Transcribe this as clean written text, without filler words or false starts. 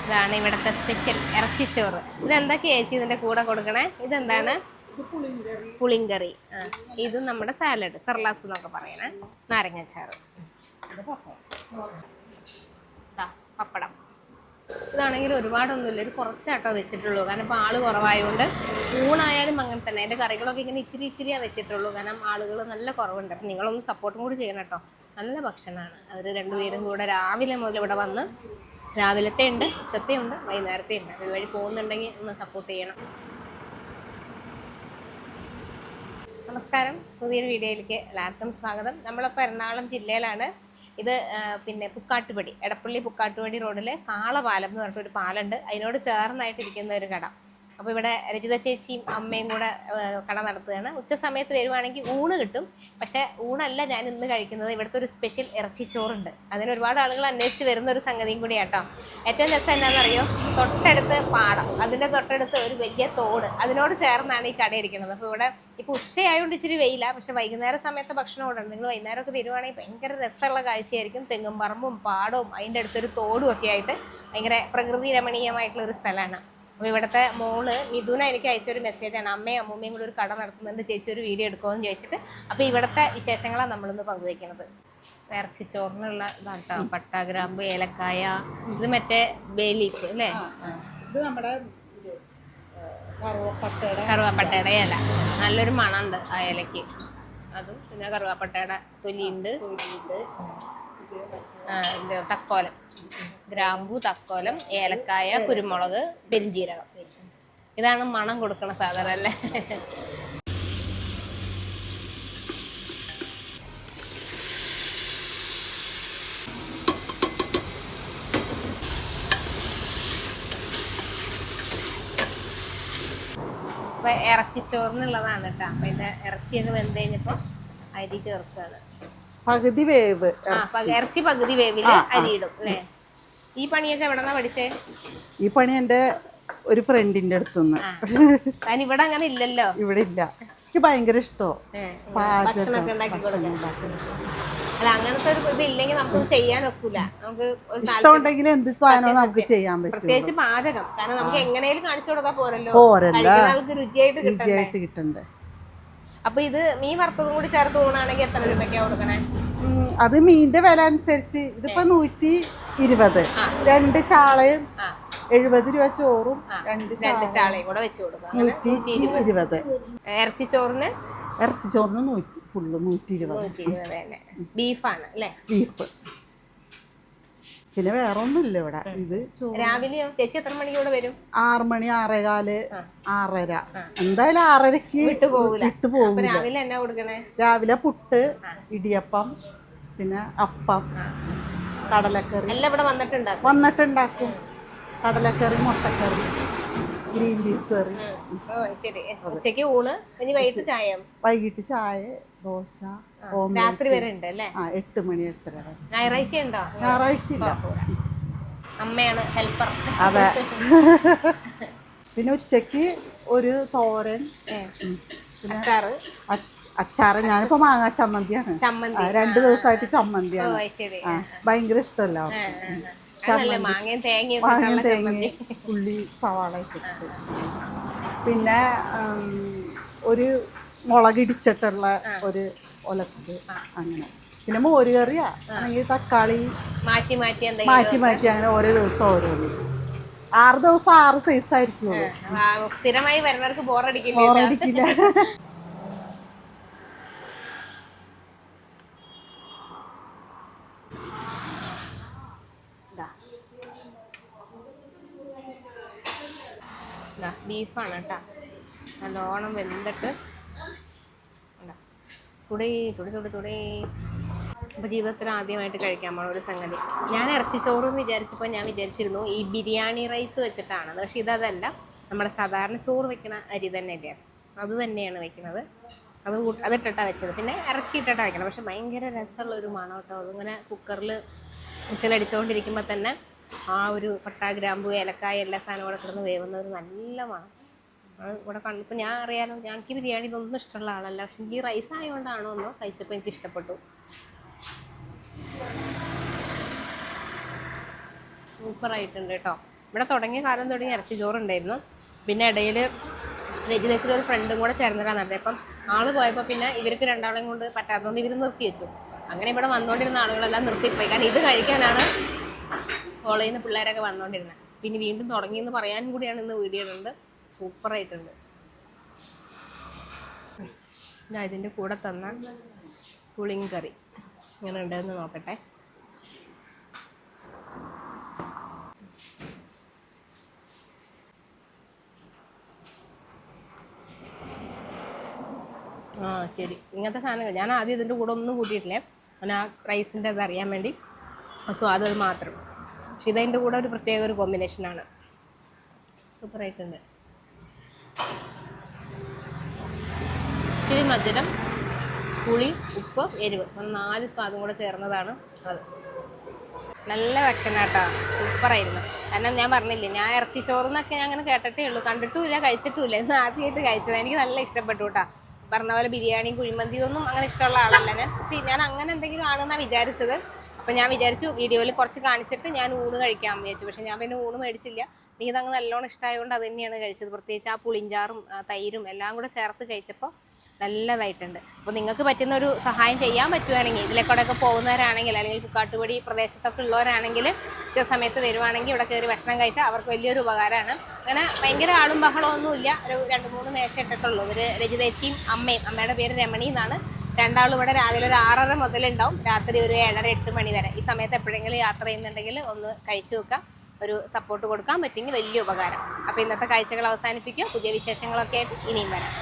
ഇതാണ് ഇവിടുത്തെ സ്പെഷ്യൽ ഇറച്ചിച്ചോറ്. ഇതെന്തൊക്കെയാ ചേച്ചി ഇതിന്റെ കൂടെ കൊടുക്കണേ? ഇതെന്താണ്? പുളിങ്കറി. ഇത് നമ്മുടെ സാലഡ്, സർലാസ് എന്നൊക്കെ പറയണേ. നാരങ്ങാച്ചാറ്, പപ്പടം. ഇതാണെങ്കിൽ ഒരുപാടൊന്നുമില്ല, ഇത് കുറച്ചാട്ടോ വെച്ചിട്ടുള്ളൂ. കാരണം ഇപ്പോൾ ആള് കുറവായതുകൊണ്ട്. ഊണായാലും അങ്ങനെ തന്നെ. അതിൻ്റെ കറികളൊക്കെ ഇങ്ങനെ ഇച്ചിരി ഇച്ചിരിയാണ് വെച്ചിട്ടുള്ളൂ. കാരണം ആളുകൾ നല്ല കുറവുണ്ട്. അപ്പം നിങ്ങളൊന്ന് സപ്പോർട്ടും കൂടി ചെയ്യണം കേട്ടോ. നല്ല ഭക്ഷണമാണ്. അവർ രണ്ടുപേരും കൂടെ രാവിലെ മുതൽ ഇവിടെ വന്ന്, രാവിലത്തെ ഉണ്ട്, ഉച്ചത്തെ ഉണ്ട്, വൈകുന്നേരത്തെ ഉണ്ട്. ഇതുവഴി പോകുന്നുണ്ടെങ്കിൽ ഒന്ന് സപ്പോർട്ട് ചെയ്യണം. നമസ്കാരം, പുതിയൊരു വീഡിയോയിലേക്ക് എല്ലാവർക്കും സ്വാഗതം. നമ്മളിപ്പോൾ എറണാകുളം ജില്ലയിലാണ്. ഇത് പിന്നെ പുക്കാട്ടുപടി, എടപ്പള്ളി പുക്കാട്ടുപടി റോഡിൽ കാളപാലം എന്ന് പറഞ്ഞിട്ടൊരു പാലുണ്ട്. അതിനോട് ചേർന്നായിട്ടിരിക്കുന്ന ഒരു കട. അപ്പോൾ ഇവിടെ രജിത ചേച്ചിയും അമ്മയും കൂടെ കട നടത്തുകയാണ്. ഉച്ച സമയത്ത് വരുവാണെങ്കിൽ ഊണ് കിട്ടും. പക്ഷേ ഊണല്ല ഞാൻ ഇന്ന് കഴിക്കുന്നത്. ഇവിടുത്തെ ഒരു സ്പെഷ്യൽ ഇറച്ചിച്ചോറുണ്ട്. അതിന് ഒരുപാട് ആളുകൾ അന്വേഷിച്ച് വരുന്ന ഒരു സംഗതിയും കൂടി കേട്ടോ. ഏറ്റവും രസം എന്താണെന്നറിയോ? തൊട്ടടുത്ത് പാടം, അതിൻ്റെ തൊട്ടടുത്ത് ഒരു വലിയ തോട്, അതിനോട് ചേർന്നാണ് ഈ കട ഇരിക്കുന്നത്. അപ്പോൾ ഇവിടെ ഇപ്പോൾ ഉച്ചയായതുകൊണ്ട് ഇച്ചിരി വെയില, പക്ഷെ വൈകുന്നേര സമയത്ത് ഭക്ഷണം ഇവിടെ ഉണ്ട്. നിങ്ങൾ വൈകുന്നേരമൊക്കെ തരുവാണെങ്കിൽ ഭയങ്കര രസമുള്ള കാഴ്ചയായിരിക്കും. തെങ്ങും പറമ്പും പാടവും അതിൻ്റെ അടുത്തൊരു തോടും ഒക്കെ ആയിട്ട് ഭയങ്കര പ്രകൃതി രമണീയമായിട്ടുള്ള ഒരു സ്ഥലമാണ്. അപ്പോൾ ഇവിടുത്തെ മോള് മിഥുന എനിക്ക് അയച്ചൊരു മെസ്സേജാണ്, അമ്മയും അമ്മൂമ്മയും കൂടി ഒരു കട നടത്തുന്നുണ്ട്, ചേച്ചി ഒരു വീഡിയോ എടുക്കുമെന്ന് ചോദിച്ചിട്ട്. അപ്പോൾ ഇവിടുത്തെ വിശേഷങ്ങളാണ് നമ്മളിന്ന് പങ്കുവയ്ക്കുന്നത്. ഇറച്ചിച്ചോറിനുള്ള ഇതാട്ടോ, പട്ട, ഗ്രാമ്പ്, ഏലക്കായ, ഇത് മറ്റേ ബേ ലീഫ് അല്ലേ? ഇത് നമ്മുടെ കറുവാപ്പട്ടയുടെ ഇല. നല്ലൊരു മണമുണ്ട് ആ ഇലയ്ക്ക്. അതും പിന്നെ കറുവാപ്പട്ടയുടെ തൊലിയുണ്ട്. തക്കോലം, ഗ്രാമ്പു, തക്കോലം, ഏലക്കായ, കുരുമുളക്, പെരിഞ്ജീരകം. ഇതാണ് മണം കൊടുക്കണ സാധനം അല്ലേ? അപ്പൊ ഇറച്ചിച്ചോറിനുള്ളതാണ് കേട്ടോ. അപ്പൊ ഇതിന്റെ ഇറച്ചിയൊക്കെ വെന്ത് കഴിഞ്ഞപ്പോ അരി ചേർക്കുകയാണ്. പകുതി വേവ് ഇറച്ചി പകുതി വേവില് അരിയിടും അല്ലേ? ഈ പണിയൊക്കെ എവിടെന്നാ പഠിച്ചേ? ഈ പണി എന്റെ ഒരു ഫ്രണ്ടിന്റെ അടുത്തുനിന്ന്. ഞാൻ ഇവിടെ അങ്ങനെ ഇല്ലല്ലോ. ഇവിടെ ഇല്ല. എനിക്ക് ഭയങ്കര ഇഷ്ടോ ഭക്ഷണമൊക്കെ ഉണ്ടാക്കി കൊടുക്കാൻ. അല്ല, അങ്ങനത്തെ ഒരു ഇത് ഇല്ലെങ്കിൽ നമുക്ക് ചെയ്യാൻ ഒക്കില്ല. നമുക്ക് ഇഷ്ടമുണ്ടെങ്കിൽ എന്ത് സാധനവും നമുക്ക് ചെയ്യാൻ പറ്റും. പ്രത്യേകിച്ച് പാചകം. കാരണം നമുക്ക് എങ്ങനെയും കാണിച്ചു കൊടുക്കാൻ പോരല്ലോ, ആൾക്ക് രുചിയായിട്ട് കിട്ടണ്ടേ. അപ്പൊ ഇത് മീൻ വറുത്തതും കൂടി ചേർത്ത് ഊണാണെങ്കിൽ എത്ര രൂപയ്ക്കാ കൊടുക്കണേ? അത് മീനിന്റെ വില അനുസരിച്ച്. ഇതിപ്പോ 120, 2 ചാളയും 70 രൂപ ചോറും 2 ചാളയും കൂടെ വെച്ച് കൊടുക്കാം. 120. ഇറച്ചിച്ചോറിന് ഫുള്ള് 120. ബീഫാണ് അല്ലേ? ബീഫ്. പിന്നെ വേറെ ഒന്നുമില്ല ഇവിടെ. ഇത് രാവിലെയോ? ചേച്ചി എത്ര മണിക്കൂടെ വരും? 6 മണി, 6:15, 6:30. എന്തായാലും 6:30 വിട്ടു പോകില്ല. രാവിലെ എന്നാ കൊടുക്കണേ? രാവിലെ പുട്ട്, ഇടിയപ്പം, പിന്നെ അപ്പം, കടലക്കറി എല്ലാം ഇവിടെ വന്നിട്ടുണ്ടാക്കും. കടലക്കറി, മുട്ടക്കറി, ഗ്രീൻ പീസ് കറി. ശരി. ഉച്ചയ്ക്ക് ഊണ്, വൈകിട്ട് ചായ, ദോശ, രാത്രി വരെ ഉണ്ട് അല്ലേ? 8 മണി 8:30 വരെ. ഞായറാഴ്ച ഉണ്ടോ? ഞായറാഴ്ച ഇല്ല. അമ്മയാണ് ഹെൽപ്പർ. അതെ. പിന്നെ ഉച്ചക്ക് ഒരു തോരൻ, അച്ചാറ്. ഞാനിപ്പോ മാങ്ങാ ചമ്മന്തിയാണ്. 2 ദിവസമായിട്ട് ചമ്മന്തിയാണ്. ഭയങ്കര ഇഷ്ടമല്ല. മാങ്ങയും തേങ്ങ, ഉള്ളി, സവാള ഇട്ടിട്ട്. പിന്നെ ഒരു മുളകിടിച്ചിട്ടുള്ള ഒരു ഒലത്ത് അങ്ങനെ. പിന്നെ മോരുകറിയാ അല്ലെങ്കിൽ തക്കാളി മാറ്റി അങ്ങനെ ഓരോ ദിവസം ഓരോന്ന്. 6 ദിവസം 6 സൈസ് ആയിരിക്കും. സ്ഥിരമായി വരുന്നവർക്ക് ബോറടിക്കില്ല. ബീഫാണ് കേട്ടോ. നല്ലോണം വെന്തിട്ട് ചുടി. അപ്പോൾ ജീവിതത്തിൽ ആദ്യമായിട്ട് കഴിക്കാൻ പോണ ഒരു സംഗതി. ഞാൻ ഇറച്ചിച്ചോറ് എന്ന് വിചാരിച്ചപ്പോൾ ഞാൻ വിചാരിച്ചിരുന്നു ഈ ബിരിയാണി റൈസ് വെച്ചിട്ടാണ്. പക്ഷേ ഇതല്ല, നമ്മുടെ സാധാരണ ചോറ് വെക്കുന്ന അരി തന്നെയല്ലേ, അത് തന്നെയാണ് വെക്കുന്നത്. അതിട്ടിട്ടാണ് വെച്ചത്. പിന്നെ ഇറച്ചി ഇട്ടിട്ടാണ് വെക്കണം. പക്ഷെ ഭയങ്കര രസമുള്ള ഒരു മണം കേട്ടോ. അതിങ്ങനെ കുക്കറിൽ വിസിലടിച്ചുകൊണ്ടിരിക്കുമ്പോൾ തന്നെ ആ ഒരു പട്ട, ഗ്രാമ്പു, ഏലക്കായ എല്ലാ സാധനവും കൂടെ കിടന്ന് വേവുന്ന ഒരു നല്ല മണം ഇവിടെ കണ്ടു. ഇപ്പം ഞാൻ അറിയാലോ, ഞങ്ങൾക്ക് ബിരിയാണി ഇതൊന്നും ഇഷ്ടമുള്ള ആളല്ല. പക്ഷെ എനിക്ക് റൈസ് ആയതുകൊണ്ടാണോ ഒന്നോ കഴിച്ചപ്പോൾ എനിക്ക് ഇഷ്ടപ്പെട്ടു. സൂപ്പറായിട്ടുണ്ട് കേട്ടോ. ഇവിടെ തുടങ്ങിയ കാലം തുടങ്ങി ഇറച്ചി ചോറുണ്ടായിരുന്നു. പിന്നെ ഇടയിൽ രജിതേശ്വരി ഒരു ഫ്രണ്ടും കൂടെ ചേർന്നിട്ടാണ് നടന്നത്. അപ്പം ആള് പോയപ്പോൾ പിന്നെ ഇവർക്ക് രണ്ടാളെയും കൊണ്ട് പറ്റാത്തതുകൊണ്ട് ഇവർ നിർത്തി വെച്ചു. അങ്ങനെ ഇവിടെ വന്നുകൊണ്ടിരുന്ന ആളുകളെല്ലാം നിർത്തിപ്പോയി. കാരണം ഇത് കഴിക്കാനാണ് കോളേജിൽ നിന്ന് പിള്ളേരൊക്കെ വന്നുകൊണ്ടിരുന്നത്. പിന്നെ വീണ്ടും തുടങ്ങിയെന്ന് പറയാനും കൂടിയാണ് ഇന്ന് വീഡിയോ ഇടുന്നത്. സൂപ്പറായിട്ടുണ്ട്. ഞാൻ ഇതിൻ്റെ കൂടെ തന്ന പുളിങ്കറി ഇങ്ങനെ ഉണ്ടെന്ന് നോക്കട്ടെ. ആ ശരി, ഇങ്ങനത്തെ സാധനങ്ങൾ ഞാൻ ആദ്യം ഇതിൻ്റെ കൂടെ ഒന്നും കൂട്ടിയിട്ടില്ലേ. ഞാൻ ആ റൈസിൻ്റെ അത് അറിയാൻ വേണ്ടി സ്വാദ് അത് മാത്രം. പക്ഷെ ഇതതിൻ്റെ കൂടെ ഒരു പ്രത്യേക ഒരു കോമ്പിനേഷനാണ്. സൂപ്പറായിട്ടുണ്ട്. ഇച്ചിരി മധുരം, പുളി, ഉപ്പ്, എരിവ് 4 സ്വാദും കൂടെ ചേർന്നതാണ് അത്. നല്ല ഭക്ഷണമാട്ടോ, സൂപ്പറായിരുന്നു. കാരണം ഞാൻ പറഞ്ഞില്ലേ, ഞാൻ ഇറച്ചി ചോറെന്നൊക്കെ ഞാൻ അങ്ങനെ കേട്ടിട്ടേ ഉള്ളൂ, കണ്ടിട്ടുമില്ല, കഴിച്ചിട്ടുമില്ല. ഇന്ന് ആദ്യമായിട്ട് കഴിച്ചത്. എനിക്ക് നല്ല ഇഷ്ടപ്പെട്ടു കേട്ടോ. പറഞ്ഞ പോലെ ബിരിയാണിയും കുഴിമന്തിയും ഒന്നും അങ്ങനെ ഇഷ്ടമുള്ള ആളല്ല ഞാൻ. പക്ഷേ ഞാൻ അങ്ങനെ എന്തെങ്കിലും ആണെന്നാണ് വിചാരിച്ചത്. അപ്പം ഞാൻ വിചാരിച്ചു വീഡിയോയിൽ കുറച്ച് കാണിച്ചിട്ട് ഞാൻ ഊണ് കഴിക്കാമെന്ന് വിചാരിച്ചു. പക്ഷെ ഞാൻ പിന്നെ ഊണ് മേടിച്ചില്ല. എനിക്കതങ്ങ് നല്ലോണം ഇഷ്ടമായതുകൊണ്ട് അത് തന്നെയാണ് കഴിച്ചത്. പ്രത്യേകിച്ച് ആ പുളിഞ്ചാറും തൈരും എല്ലാം കൂടെ ചേർത്ത് കഴിച്ചപ്പോൾ നല്ലതായിട്ടുണ്ട്. അപ്പോൾ നിങ്ങൾക്ക് പറ്റുന്ന ഒരു സഹായം ചെയ്യാൻ പറ്റുവാണെങ്കിൽ, ഇതിലേക്കൂടെയൊക്കെ പോകുന്നവരാണെങ്കിൽ അല്ലെങ്കിൽ പുക്കാട്ടുപടി പ്രദേശത്തൊക്കെ ഉള്ളവരാണെങ്കിൽ ചില സമയത്ത് വരുവാണെങ്കിൽ ഇവിടെ കയറി ഭക്ഷണം കഴിച്ചാൽ അവർക്ക് വലിയൊരു ഉപകാരമാണ്. അങ്ങനെ ഭയങ്കര ആളും ബഹളമൊന്നുമില്ല. ഒരു 2-3 മേശ ഇട്ടിട്ടുള്ളൂ. ഇവർ രജിതേച്ചിയും അമ്മയുടെ പേര് രമണി എന്നാണ്. രണ്ടാളും ഇവിടെ രാവിലെ ഒരു 6:30 മുതലുണ്ടാവും, രാത്രി ഒരു 7:30-8 മണി വരെ. ഈ സമയത്ത് എപ്പോഴെങ്കിലും യാത്ര ചെയ്യുന്നുണ്ടെങ്കിൽ ഒന്ന് കഴിച്ചു വെക്കാം. ഒരു സപ്പോർട്ട് കൊടുക്കാൻ പറ്റുമെങ്കിൽ വലിയ ഉപകാരം. അപ്പോൾ ഇന്നത്തെ കാഴ്ചകൾ അവസാനിപ്പിക്കുക. പുതിയ വിശേഷങ്ങളൊക്കെ ആയിട്ട് ഇനിയും വരാം.